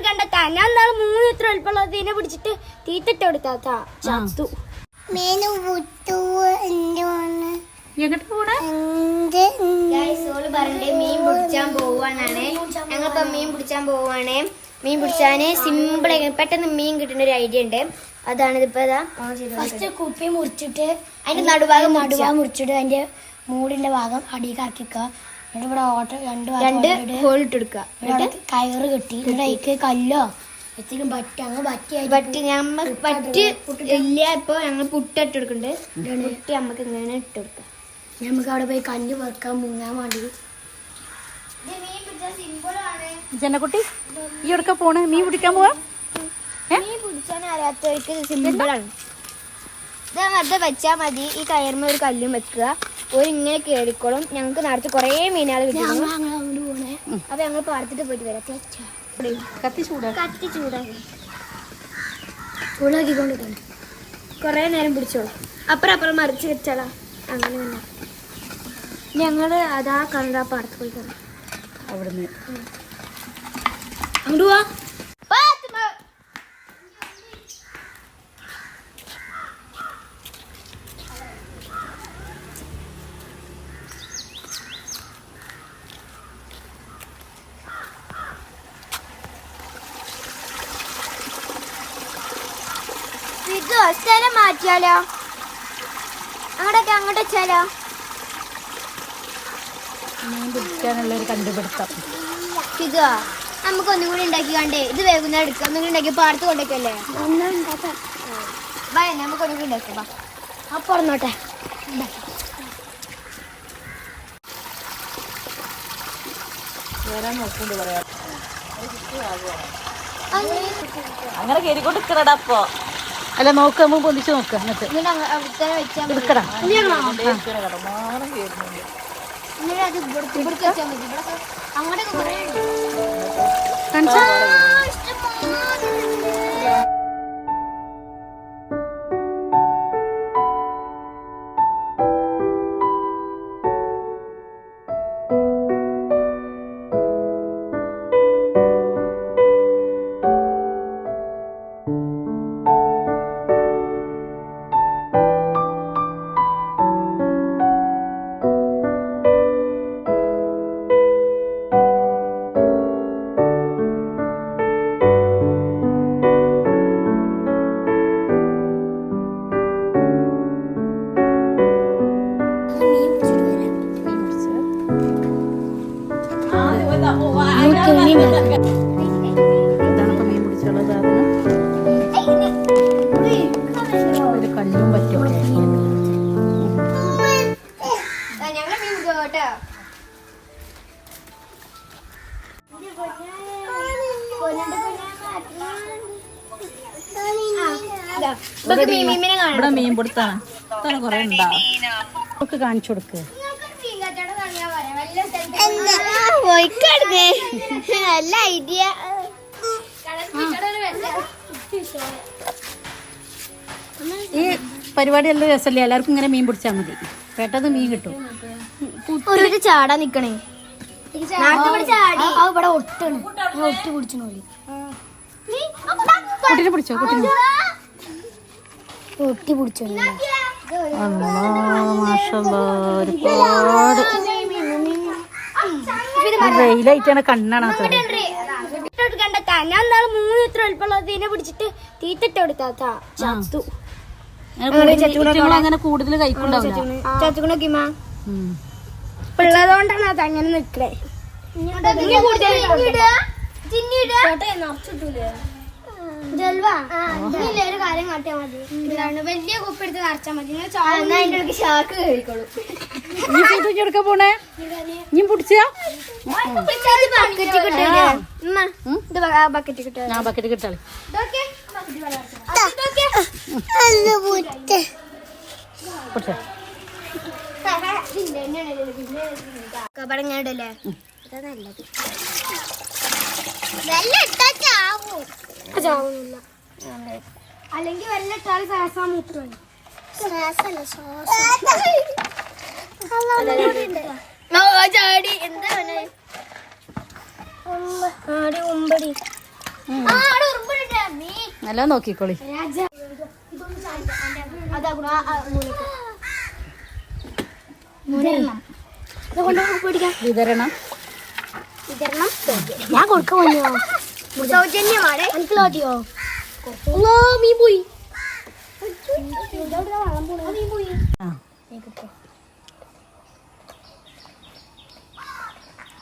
കണ്ടെത്താ ഞാൻ 3 ഇത്ര എളുപ്പമുള്ളതിനെ പിടിച്ചിട്ട് തീറ്റിട്ട് കൊടുത്താ ചത്തു. മീൻ പിടിച്ചാൻ പോവാനാണ്. ഞങ്ങളിപ്പോ മീൻ പിടിച്ചാൻ പോവാണ്. മീൻ പിടിച്ചാന് സിമ്പിൾ പെട്ടെന്ന് മീൻ കിട്ടുന്ന ഒരു ഐഡിയ ഉണ്ട്. അതാണ് ഇതിപ്പോ ഫസ്റ്റ് കുപ്പി മുറിച്ചിട്ട് അതിന്റെ നടുഭാഗം മുറിച്ചിട്ട് അതിന്റെ മൂടിന്റെ ഭാഗം അടിയിൽ ആക്കിക്കുക. എന്നിട്ട് ഇവിടെ രണ്ട് ഹോൾ ഇട്ടെടുക്കുക. കയറ് കെട്ടി അതിലേക്ക് കല്ലോ എത്തിനും പറ്റി ഇല്ല. ഇപ്പൊ ഞങ്ങൾ പുട്ടിട്ടെടുക്കുന്നുണ്ട്. പുട്ടി നമുക്ക് ഇങ്ങനെ ഇട്ടെടുക്കാം. നമുക്ക് അവിടെ പോയി കല്ല് വെക്കാൻ മുങ്ങാൻ വേണ്ടി. ജനക്കുട്ടി ഈ എടുക്ക പോണേ മീൻ പിടിക്കാൻ പോവാ. മീൻ പിടിച്ചാൻ അറിയാത്തവർക്ക് സിമ്പിളാണ്. ഇത് വെറുതെ വെച്ചാൽ മതി. ഈ കയറുമ്പോ ഒരു കല്ലും വെക്കുക. ഇങ്ങനെ കേറിക്കോളും. ഞങ്ങൾക്ക് നേരത്തെ കൊറേ മീനുകൾ കിട്ടും. അപ്പൊ ഞങ്ങൾ പാടത്തിട്ട് പോയിട്ട് വരാം. കത്തി ചൂടാക്കി ചൂടാക്കിക്കൊണ്ടിരിക്കണം. കൊറേ നേരം പിടിച്ചോളൂ. അപ്പുറം മറിച്ച് വെച്ചാളാ. അങ്ങനെ തന്നെ ഞങ്ങള് അതാ കണ്ട പാടത്ത് പോയി കാണാം. അവിടുന്ന് അങ്ങോട്ട് പോവാ. സ്ഥലം മാറ്റിയാലോ? അങ്ങോട്ട് വെച്ചാലോ? മീൻ പിടിക്കാനുള്ള ഒരു കണ്ടുപിടുത്തം. ഇതോ നമുക്ക് ഒന്നും കൂടി ഉണ്ടാക്കി കണ്ടേ. ഇത് വേഗം എടുക്കാം. ഒന്നും കൂടി ഉണ്ടാക്കി പാടത്ത് കൊണ്ടേക്കല്ലേ. ഭയ നമുക്ക് ഒന്നും കൂടി ഉണ്ടാക്കാം. അപ്പൊ പറഞ്ഞോട്ടെ. അങ്ങനെ കേറിക്കൊണ്ട് നിക്കണടാ. അപ്പൊ അല്ല നോക്ക്, നമ്മൾ പൊന്തിച്ച് നോക്ക്. എന്നിട്ട് എടുക്കടാ. ഇതാണിപ്പോ മീൻ പിടിച്ചുള്ള സാധനം. ഒരു കല്ലും പറ്റും. ഇവിടെ മീൻ പിടുത്താണ്. ഇതാണ് കൊറേ ഉണ്ടാവും. നമുക്ക് കാണിച്ചു കൊടുക്ക്. നല്ല ഐഡിയ. ഈ പരിപാടി എല്ലാം രസമല്ലേ? എല്ലാവർക്കും ഇങ്ങനെ മീൻ പിടിച്ചാൽ മതി. പെട്ടെന്ന് മീൻ കിട്ടും. ഒരു ചാടാ നിക്കണേ. ഇവിടെ ഒട്ടാണ്. ഒട്ടി പിടിച്ചു. കുട്ടീനെ പിടിച്ചോ. കുട്ടീനെ ഒട്ടി പിടിച്ചോ. ഒരുപാട് വെയിലായിട്ടാണ് കണ്ണാണ്. കണ്ടെത്താ ഞാൻ 3 ഇത്ര എളുപ്പമുള്ളതിനെ പിടിച്ചിട്ട് തീറ്റിട്ട് കൊടുത്താ ചത്തു. അങ്ങനെ കൂടുതൽ കഴിക്കുന്നുണ്ടാവില്ല. പിള്ളതുകൊണ്ടാണ് അത് അങ്ങനെ നിക്കണേ. ഒരു കാര്യം കാട്ടിയാ മതി. വലിയ കുപ്പി എടുത്ത് നിറച്ചാൽ മതി. ഷാക്ക് കഴിക്കോളൂ. പോണേ നീ പിടിച്ചാ ബക്കറ്റ് കിട്ടാ. ഞാൻ ബക്കറ്റ് കിട്ടാളെ. കബടങ്ങാടല്ലേ നല്ലത്. അല്ലെങ്കിൽ വല്ല ഇട്ടാൽ ശ്വാസം മുട്ടും. ചാടി എന്താ ആടി ഉമ്പടി നല്ല നോക്കിക്കോളി. വിതരണം ഞാൻ കൊടുക്കാൻ സൗജന്യമാണ്. എനിക്ക് ലോട്ടിയോ മീൻ പോയി.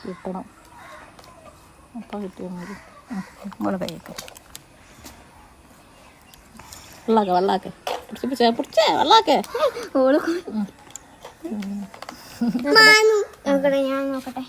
കിട്ടണം. അപ്പം കിട്ടിയാൽ മതി. ഇങ്ങോട്ട് കൈയൊക്കെ വെള്ളാക്കെ പിടിച്ചേ വെള്ളാക്കെ. ഞാൻ നോക്കട്ടെ.